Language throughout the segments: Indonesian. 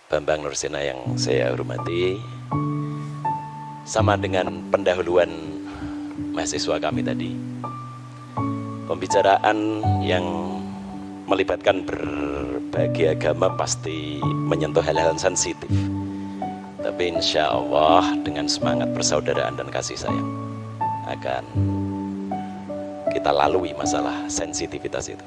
Bambang Nursena yang saya hormati, sama dengan pendahuluan mahasiswa kami tadi, pembicaraan yang melibatkan berbagai agama pasti menyentuh hal-hal sensitif. Tapi insya Allah dengan semangat persaudaraan dan kasih sayang akan kita lalui masalah sensitivitas itu.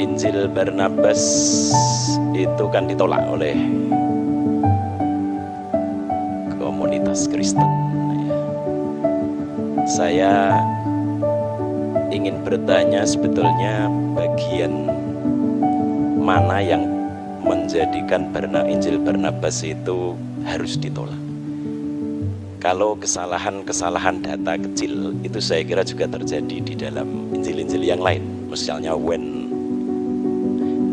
Injil Barnabas itu kan ditolak oleh komunitas Kristen. Saya ingin bertanya, sebetulnya bagian mana yang menjadikan Injil Barnabas itu harus ditolak? Kalau kesalahan-kesalahan data kecil itu saya kira juga terjadi di dalam Injil-Injil yang lain. Misalnya when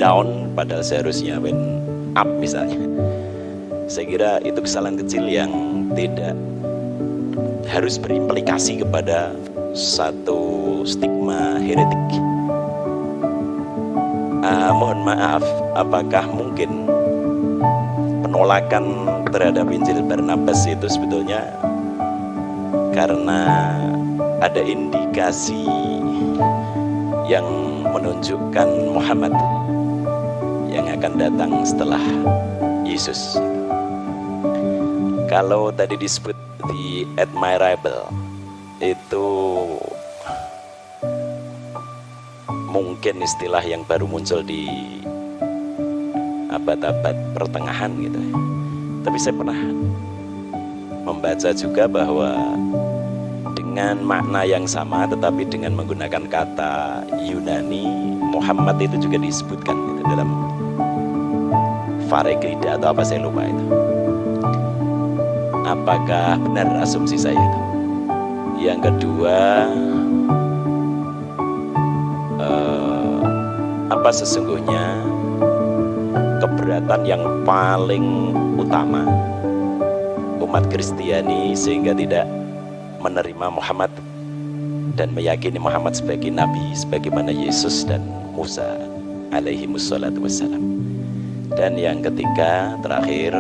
down padahal seharusnya when up misalnya. Saya kira itu kesalahan kecil yang tidak harus berimplikasi kepada satu stigma heretik. Mohon maaf, apakah mungkin penolakan terhadap Injil Barnabas itu sebetulnya karena ada indikasi yang menunjukkan Muhammad yang akan datang setelah Yesus. Kalau tadi disebut the admirable, itu mungkin istilah yang baru muncul di abad-abad pertengahan gitu ya. Tapi saya pernah membaca juga bahwa dengan makna yang sama tetapi dengan menggunakan kata Yunani, Muhammad itu juga disebutkan gitu, dalam Pharekrida atau apa saya lupa itu. Apakah benar asumsi saya itu? Yang kedua, apa sesungguhnya keberatan yang paling utama umat Kristiani sehingga tidak menerima Muhammad dan meyakini Muhammad sebagai nabi sebagaimana Yesus dan Musa alaihi wassalatu wassalam? Dan yang ketiga, terakhir,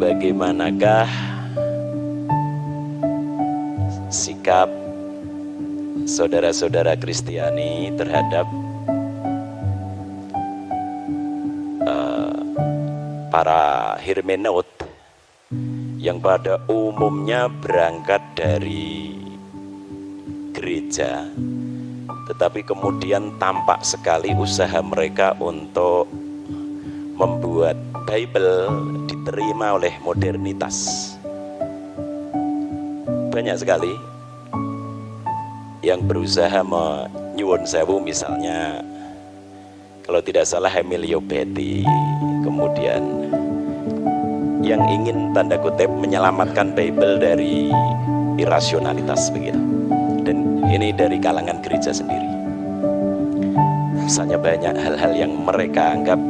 bagaimanakah sikap saudara-saudara Kristiani terhadap para hermeneut yang pada umumnya berangkat dari gereja, tetapi kemudian tampak sekali usaha mereka untuk membuat Bible diterima oleh modernitas. Banyak sekali yang berusaha menyuwun sewu, misalnya kalau tidak salah Emilio Betti, kemudian yang ingin tanda kutip menyelamatkan Bible dari irasionalitas begitu. Dan ini dari kalangan gereja sendiri. Misalnya banyak hal-hal yang mereka anggap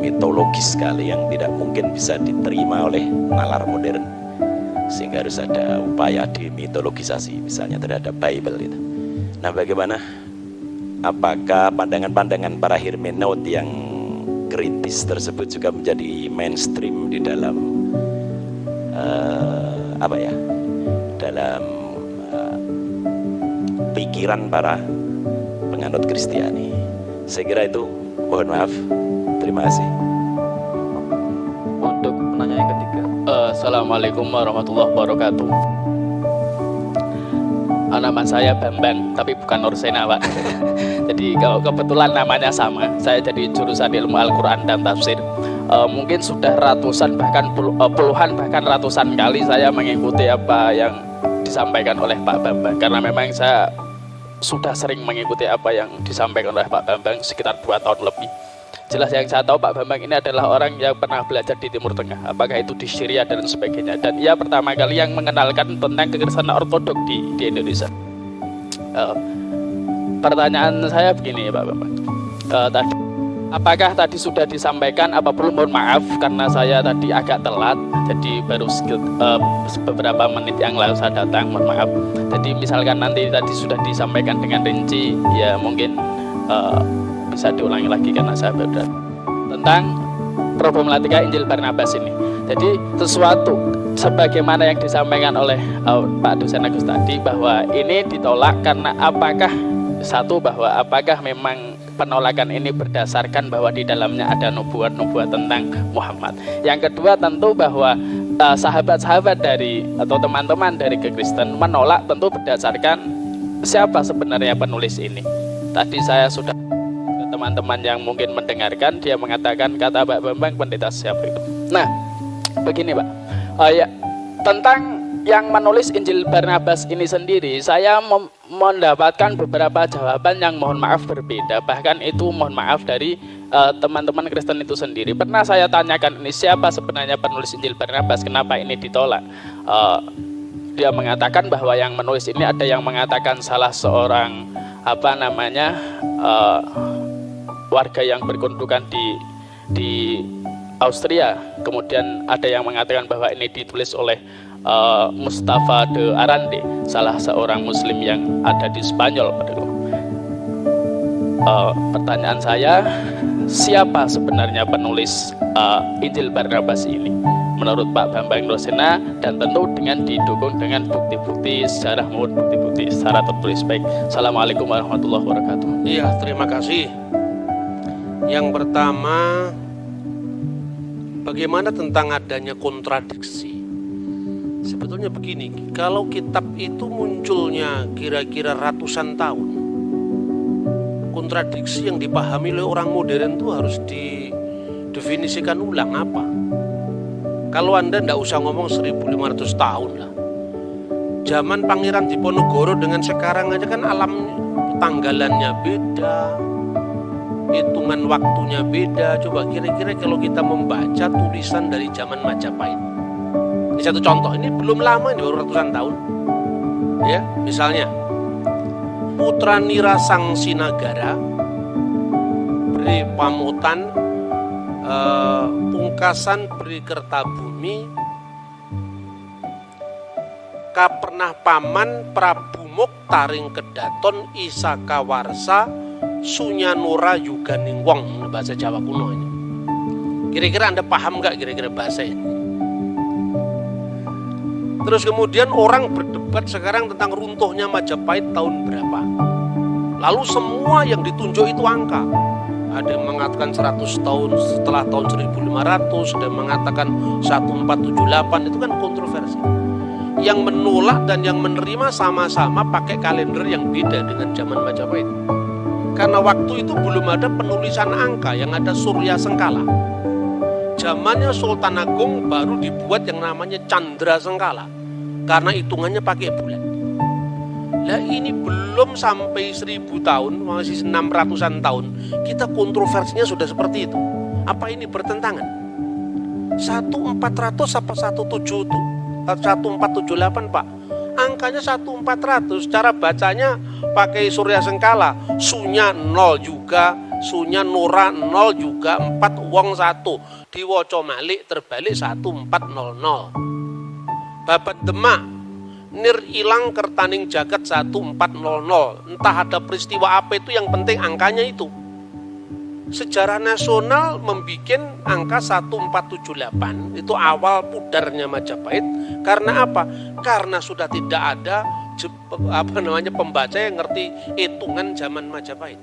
mitologis sekali yang tidak mungkin bisa diterima oleh nalar modern, sehingga harus ada upaya demitologisasi misalnya terhadap Bible itu. Nah, bagaimana? Apakah pandangan-pandangan para hermeneut yang kritis tersebut juga menjadi mainstream di dalam dalam pikiran para penganut Kristiani? Saya kira itu. Mohon maaf. Terima kasih. Untuk penanya yang ketiga, Assalamualaikum warahmatullahi wabarakatuh. Nama saya Bambang, tapi bukan Nursena, Pak. Jadi kalau kebetulan namanya sama, saya jadi jurusan ilmu Al-Quran dan Tafsir. Mungkin sudah ratusan bahkan puluhan bahkan ratusan kali saya mengikuti apa yang disampaikan oleh Pak Bambang, karena memang saya sudah sering mengikuti apa yang disampaikan oleh Pak Bambang sekitar 2 tahun lebih. Jelas yang saya tahu Pak Bambang ini adalah orang yang pernah belajar di Timur Tengah, apakah itu di Syria dan sebagainya, dan ia pertama kali yang mengenalkan tentang kekristenan ortodok di Indonesia. Pertanyaan saya begini Pak Bambang, tadi Apakah tadi sudah disampaikan? Apa perlu mohon maaf karena saya tadi agak telat, jadi baru beberapa menit yang lalu saya datang, mohon maaf. Jadi misalkan nanti tadi sudah disampaikan dengan rinci, ya mungkin bisa diulangi lagi karena saya baru datang. Tentang problematika Injil Barnabas ini. Jadi sesuatu sebagaimana yang disampaikan oleh Pak Dosen Agus tadi, bahwa ini ditolak karena apakah memang penolakan ini berdasarkan bahwa di dalamnya ada nubuat-nubuat tentang Muhammad. Yang kedua tentu bahwa sahabat-sahabat dari atau teman-teman dari Kristen menolak tentu berdasarkan siapa sebenarnya penulis ini. Tadi saya sudah teman-teman yang mungkin mendengarkan, dia mengatakan kata Pak Bambang pendeta siapa itu. Nah, begini Pak, ya, tentang yang menulis Injil Barnabas ini sendiri, saya mendapatkan beberapa jawaban yang mohon maaf berbeda. Bahkan itu mohon maaf dari teman-teman Kristen itu sendiri. Pernah saya tanyakan ini siapa sebenarnya penulis Injil Barnabas, kenapa ini ditolak. Dia mengatakan bahwa yang menulis ini ada yang mengatakan salah seorang warga yang berkedudukan di Austria. Kemudian ada yang mengatakan bahwa ini ditulis oleh Mustafa de Arande, salah seorang muslim yang ada di Spanyol. Pertanyaan saya, siapa sebenarnya penulis Injil Barnabas ini menurut Pak Bambang Rosena, dan tentu dengan didukung dengan bukti-bukti sejarah maupun bukti-bukti secara tertulis. Baik, Assalamualaikum warahmatullahi wabarakatuh. Iya, terima kasih. Yang pertama, bagaimana tentang adanya kontradiksi? Sebetulnya begini, kalau kitab itu munculnya kira-kira ratusan tahun, kontradiksi yang dipahami oleh orang modern itu harus didefinisikan ulang apa. Kalau Anda tidak usah ngomong 1500 tahun lah. Zaman Pangeran Diponegoro dengan sekarang aja kan alam tanggalannya beda, hitungan waktunya beda. Coba kira-kira kalau kita membaca tulisan dari zaman Majapahit, ini satu contoh, ini belum lama, ini baru ratusan tahun. Ya, misalnya Putra Nira Sang Sinagara beri pamutan pungkasan beri Kertabumi kapernah paman Prabu Muktaring Kedaton Isaka Warsa Sunyanura Yuganing Wong, bahasa Jawa kuno ini. Kira-kira Anda paham nggak kira-kira bahasa ini? Terus kemudian orang berdebat sekarang tentang runtuhnya Majapahit tahun berapa. Lalu semua yang ditunjuk itu angka. Ada yang mengatakan 100 tahun setelah tahun 1500, ada yang mengatakan 1478, itu kan kontroversi. Yang menolak dan yang menerima sama-sama pakai kalender yang beda dengan zaman Majapahit. Karena waktu itu belum ada penulisan angka, yang ada Surya Sengkala. Zamannya Sultan Agung baru dibuat yang namanya Candra Sengkala, karena hitungannya pakai bulan. Lah ini belum sampai 1000 tahun, masih 600-an tahun, kita kontroversinya sudah seperti itu. Apa ini bertentangan? 1400 apa 1478 Pak? Angkanya 1400, cara bacanya pakai Surya Sengkala, sunya 0 juga, sunya nura 0 juga, 4 wong 1, diwoco malik terbalik 1400. Babat Demak nir ilang kertaning jagat 1400. Entah ada peristiwa apa itu, yang penting angkanya itu. Sejarah nasional membuat angka 1478 itu awal pudarnya Majapahit. Karena apa? Karena sudah tidak ada pembaca yang ngerti hitungan zaman Majapahit.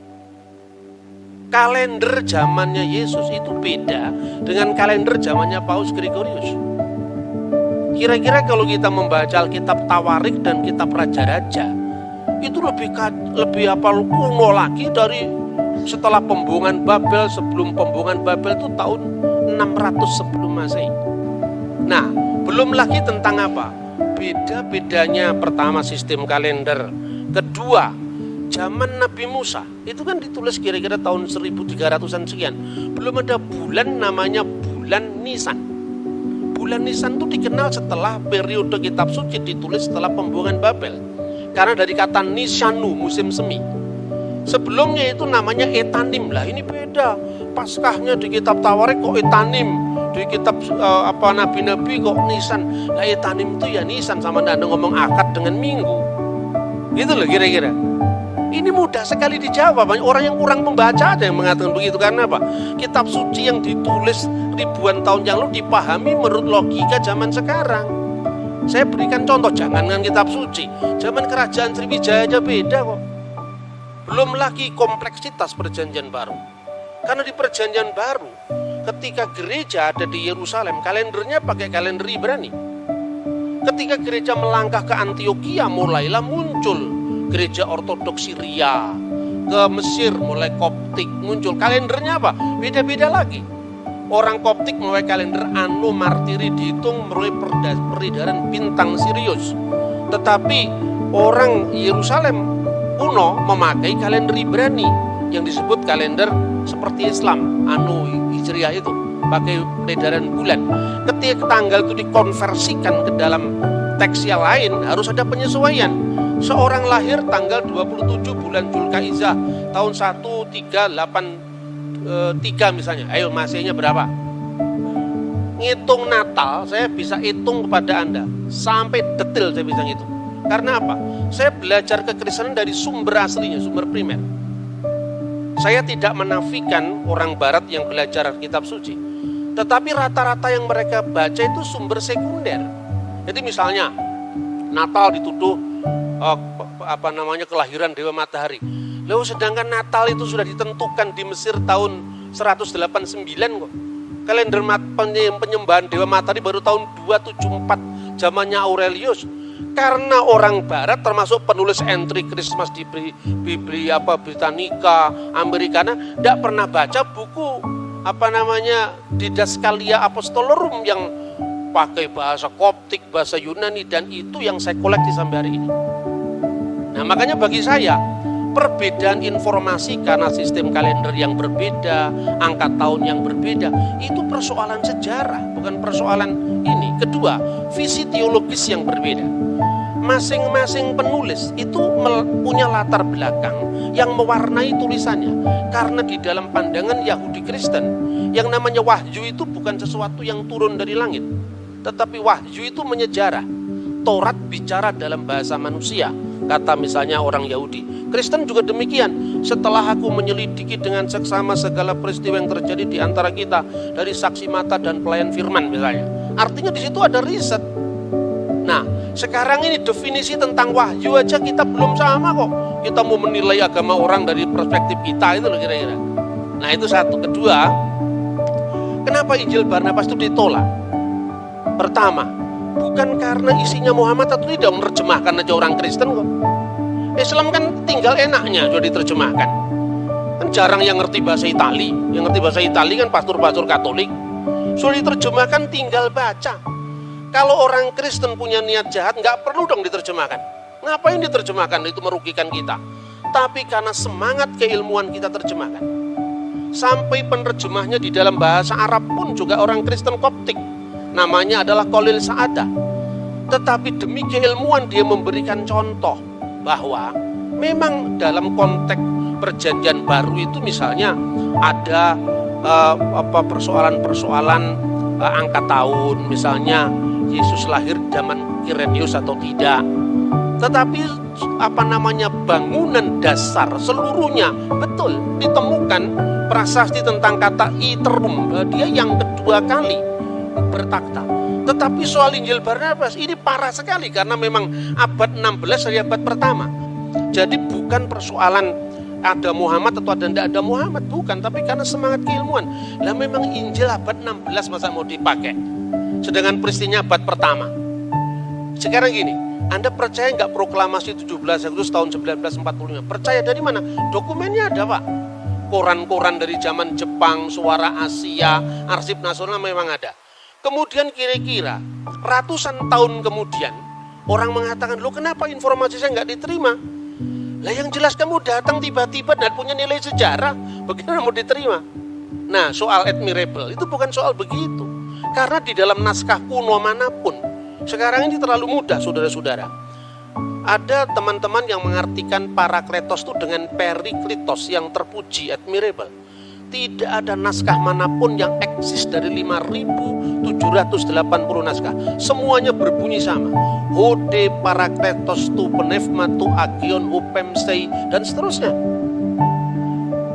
Kalender zamannya Yesus itu beda dengan kalender zamannya Paus Gregorius. Kira-kira kalau kita membaca Alkitab Tawarik dan Kitab Raja-Raja, itu lebih kuno lagi dari setelah pembuangan Babel. Sebelum pembuangan Babel itu tahun 600 sebelum Masehi. Nah, belum lagi tentang apa? Beda-bedanya pertama sistem kalender, kedua zaman Nabi Musa itu kan ditulis kira-kira tahun 1300-an sekian. Belum ada bulan namanya bulan Nisan. Bulan Nisan itu dikenal setelah periode kitab suci ditulis setelah pembuangan Babel. Karena dari kata Nisanu, musim semi. Sebelumnya itu namanya Etanim lah, ini beda. Paskahnya di kitab Tawarik kok Etanim, di kitab nabi-nabi kok Nisan. Lah Etanim itu ya Nisan, sama Anda ngomong akad dengan minggu. Gitu loh kira-kira. Ini mudah sekali dijawab. Banyak orang yang kurang membaca ada yang mengatakan begitu. Karena apa? Kitab suci yang ditulis ribuan tahun yang lalu dipahami menurut logika zaman sekarang. Saya berikan contoh, jangankan kitab suci, zaman kerajaan Sriwijaya aja beda kok. Belum lagi kompleksitas perjanjian baru. Karena di perjanjian baru, ketika gereja ada di Yerusalem, kalendernya pakai kalender Ibrani. Ketika gereja melangkah ke Antioquia, mulailah muncul gereja ortodoks Syria. Ke Mesir mulai Koptik muncul. Kalendernya apa? Beda-beda lagi. Orang Koptik mulai kalender Anno Martiri dihitung mulai peredaran bintang Sirius. Tetapi orang Yerusalem kuno memakai kalender Ibrani yang disebut kalender seperti Islam, Anno Hijriah itu, pakai peredaran bulan. Ketika tanggal itu dikonversikan ke dalam teks yang lain, harus ada penyesuaian. Seorang lahir tanggal 27 bulan Zulkaizah tahun 1383 misalnya. Ayo masihnya berapa? Ngitung Natal saya bisa hitung kepada Anda sampai detail, saya bisa ngitung. Karena apa? Saya belajar kekristenan dari sumber aslinya, sumber primer. Saya tidak menafikan orang barat yang belajar kitab suci, tetapi rata-rata yang mereka baca itu sumber sekunder. Jadi misalnya Natal dituduh kelahiran Dewa Matahari. Lalu sedangkan Natal itu sudah ditentukan di Mesir tahun 189 kok. Kalender penyembahan Dewa Matahari baru tahun 274 zamannya Aurelius. Karena orang barat termasuk penulis entry Christmas di Britannica, Americana, tidak pernah baca buku Didaskalia Apostolorum yang pakai bahasa Koptik, bahasa Yunani, dan itu yang saya koleksi sampai hari ini. Nah, makanya bagi saya perbedaan informasi karena sistem kalender yang berbeda, angka tahun yang berbeda, itu persoalan sejarah, bukan persoalan ini. Kedua, visi teologis yang berbeda. Masing-masing penulis itu punya latar belakang yang mewarnai tulisannya. Karena di dalam pandangan Yahudi Kristen, yang namanya wahyu itu bukan sesuatu yang turun dari langit, tetapi wahyu itu menyejarah. Taurat bicara dalam bahasa manusia, kata misalnya orang Yahudi. Kristen juga demikian. Setelah aku menyelidiki dengan seksama segala peristiwa yang terjadi di antara kita, dari saksi mata dan pelayan firman misalnya. Artinya di situ ada riset. Nah, sekarang ini definisi tentang wahyu aja kita belum sama kok. Kita mau menilai agama orang dari perspektif kita, itu loh kira-kira. Nah, itu satu. Kedua, kenapa Injil Barnabas itu ditolak? Pertama, bukan karena isinya Muhammad atau tidak, menerjemahkan aja orang Kristen kok. Islam kan tinggal enaknya sudah diterjemahkan. Kan jarang yang ngerti bahasa Itali. Yang ngerti bahasa Itali kan pastor-pastor Katolik. Sudah diterjemahkan tinggal baca. Kalau orang Kristen punya niat jahat, nggak perlu dong diterjemahkan. Ngapain diterjemahkan? Itu merugikan kita. Tapi karena semangat keilmuan kita terjemahkan. Sampai penerjemahnya di dalam bahasa Arab pun juga orang Kristen Koptik. Namanya adalah Khalil Sa'adah. Tetapi demi keilmuan dia memberikan contoh bahwa memang dalam konteks perjanjian baru itu misalnya ada persoalan-persoalan angka tahun, misalnya Yesus lahir zaman Kirenius atau tidak. Tetapi bangunan dasar seluruhnya betul ditemukan prasasti tentang kata iterum, dia yang kedua kali bertakhta. Tetapi soal Injil Barnabas ini parah sekali karena memang abad 16 dari abad pertama. Jadi bukan persoalan ada Muhammad atau ada tidak ada Muhammad, bukan, tapi karena semangat keilmuan. Lah memang Injil abad 16 masa mau dipakai, sedangkan peristiwanya abad pertama. Sekarang gini, Anda percaya nggak proklamasi 17 Agustus tahun 1945? Percaya dari mana? Dokumennya ada, Pak. Koran-koran dari zaman Jepang, Suara Asia, Arsip Nasional memang ada. Kemudian kira-kira ratusan tahun kemudian orang mengatakan, loh kenapa informasi saya nggak diterima? Lah yang jelas kamu datang tiba-tiba dan punya nilai sejarah, bagaimana mau diterima? Nah, soal admirable itu bukan soal begitu. Karena di dalam naskah kuno manapun, sekarang ini terlalu mudah saudara-saudara. Ada teman-teman yang mengartikan Parakletos itu dengan Periklitos yang terpuji, admirable. tidak ada naskah manapun yang eksis dari 5.780 naskah. Semuanya berbunyi sama. Hode parakletos tu pneuma tu agion upemsei dan seterusnya.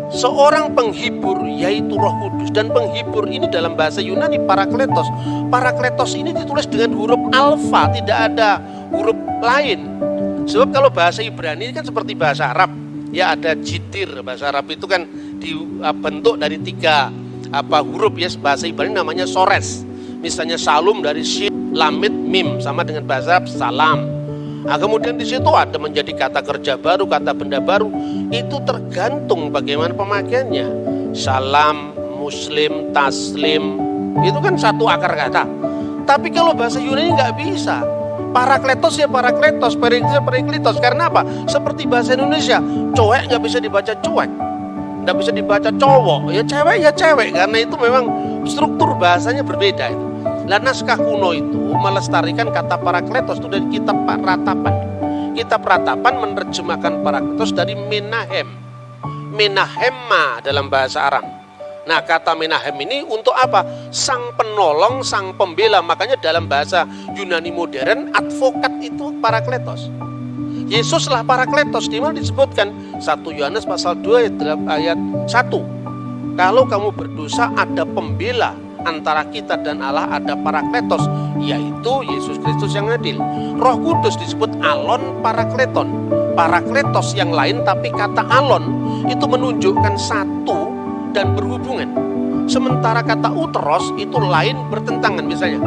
Seorang penghibur yaitu Roh Kudus, dan penghibur ini dalam bahasa Yunani parakletos. Parakletos ini ditulis dengan huruf alfa, tidak ada huruf lain. Sebab kalau bahasa Ibrani kan seperti bahasa Arab, ya ada jitir. Bahasa Arab itu kan dibentuk dari 3 huruf, ya. Bahasa Ibrani namanya sores. Misalnya salum dari shin, lamit, mim, sama dengan bahasa Arab salam. Nah, kemudian di situ ada menjadi kata kerja baru, kata benda baru. Itu tergantung bagaimana pemakaiannya. Salam, muslim, taslim, itu kan satu akar kata. Tapi kalau bahasa Yunani nggak bisa. Parakletos ya parakletos, periklitos ya periklitos. Karena apa? Seperti bahasa Indonesia, cowek nggak bisa dibaca cuek, nggak bisa dibaca cowok, ya cewek. Karena itu memang struktur bahasanya berbeda itu. Nah, naskah kuno itu melestarikan kata parakletos itu dari kitab Ratapan. Kitab Ratapan menerjemahkan parakletos dari menahem. Menahemma dalam bahasa Aram. Nah, kata menahem ini untuk apa? Sang penolong, sang pembela. Makanya dalam bahasa Yunani modern, advokat itu parakletos. Yesuslah parakletos. Di mana disebutkan 1 Yohanes pasal 2 ayat 1. Kalau kamu berdosa ada pembela antara kita dan Allah, ada parakletos, yaitu Yesus Kristus yang adil. Roh Kudus disebut alon parakleton. Parakletos yang lain, tapi kata alon itu menunjukkan satu dan berhubungan. Sementara kata uteros itu lain bertentangan. Misalnya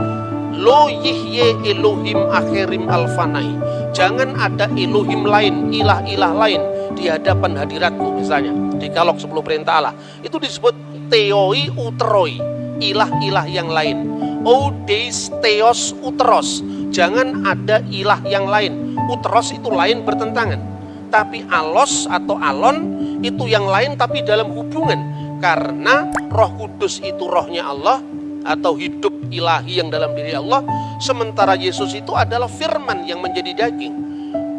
lo yihye Elohim akhirim alfanai. Jangan ada Elohim lain, ilah-ilah lain di hadapan hadiratku. Misalnya di Kalok 10 perintah Allah itu disebut theoi uteroi, ilah-ilah yang lain. Odeis theos uteros, jangan ada ilah yang lain. Uteros itu lain bertentangan. Tapi alos atau alon itu yang lain tapi dalam hubungan. Karena Roh Kudus itu rohnya Allah atau hidup ilahi yang dalam diri Allah. Sementara Yesus itu adalah firman yang menjadi daging.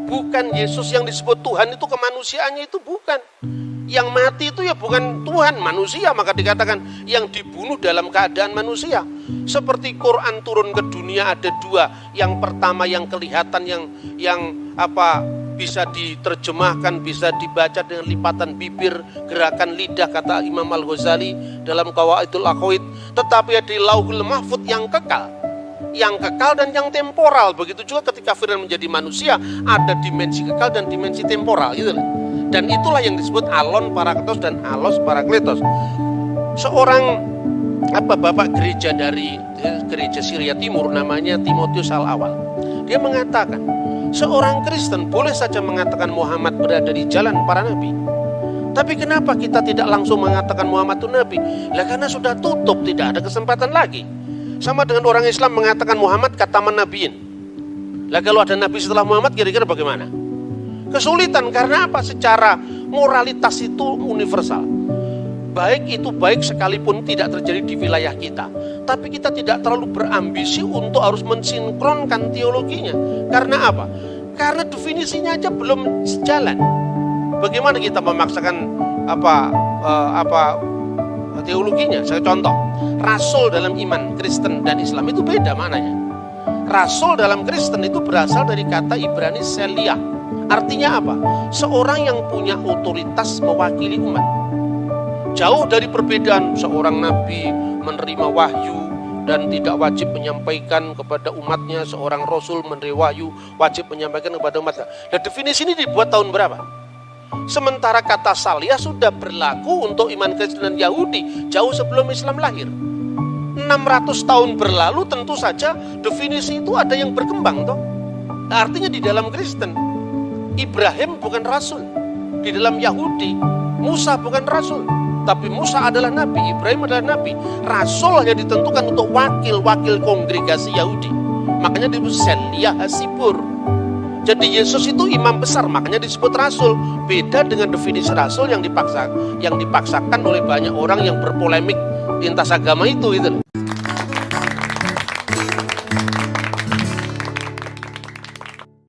Bukan Yesus yang disebut Tuhan itu kemanusiaannya itu bukan. Yang mati itu ya bukan Tuhan, manusia. Maka dikatakan yang dibunuh dalam keadaan manusia. Seperti Quran turun ke dunia ada 2. Yang pertama yang kelihatan, yang bisa diterjemahkan, bisa dibaca dengan lipatan bibir, gerakan lidah, kata Imam Al-Ghazali dalam Qawaidul Aqwaid. Tetapi ada Lauhul Mahfuz yang kekal. Yang kekal dan yang temporal. Begitu juga ketika firman menjadi manusia, ada dimensi kekal dan dimensi temporal, gitu. Dan itulah yang disebut alon parakletos dan alos parakletos. Seorang bapak gereja dari gereja Syria Timur namanya Timotius Al-Awal. Dia mengatakan, seorang Kristen boleh saja mengatakan Muhammad berada di jalan para nabi. Tapi kenapa kita tidak langsung mengatakan Muhammad itu nabi? Lah karena sudah tutup, tidak ada kesempatan lagi. Sama dengan orang Islam mengatakan Muhammad kataman nabiin. Lah kalau ada nabi setelah Muhammad kira-kira bagaimana? Kesulitan. Karena apa? Secara moralitas itu universal. Baik itu baik sekalipun tidak terjadi di wilayah kita. Tapi kita tidak terlalu berambisi untuk harus mensinkronkan teologinya. Karena apa? Karena definisinya aja belum sejalan. Bagaimana kita memaksakan teologinya? Saya contoh, rasul dalam iman Kristen dan Islam itu beda maknanya. Rasul dalam Kristen itu berasal dari kata Ibrani Seliah. Artinya apa? Seorang yang punya otoritas mewakili umat. Jauh dari perbedaan seorang nabi menerima wahyu dan tidak wajib menyampaikan kepada umatnya. Seorang rasul menerima wahyu wajib menyampaikan kepada umatnya. Dan definisi ini dibuat tahun berapa? Sementara kata saliyah sudah berlaku untuk iman Kristen dan Yahudi jauh sebelum Islam lahir. 600 tahun berlalu tentu saja definisi itu ada yang berkembang toh. Artinya di dalam Kristen Ibrahim bukan rasul. Di dalam Yahudi Musa bukan rasul. Tapi Musa adalah nabi, Ibrahim adalah nabi. Rasul hanya ditentukan untuk wakil-wakil kongregasi Yahudi. Makanya disebut Seliyah Hasibur. Jadi Yesus itu imam besar, makanya disebut rasul. Beda dengan definisi rasul yang dipaksakan oleh banyak orang yang berpolemik lintas agama itu.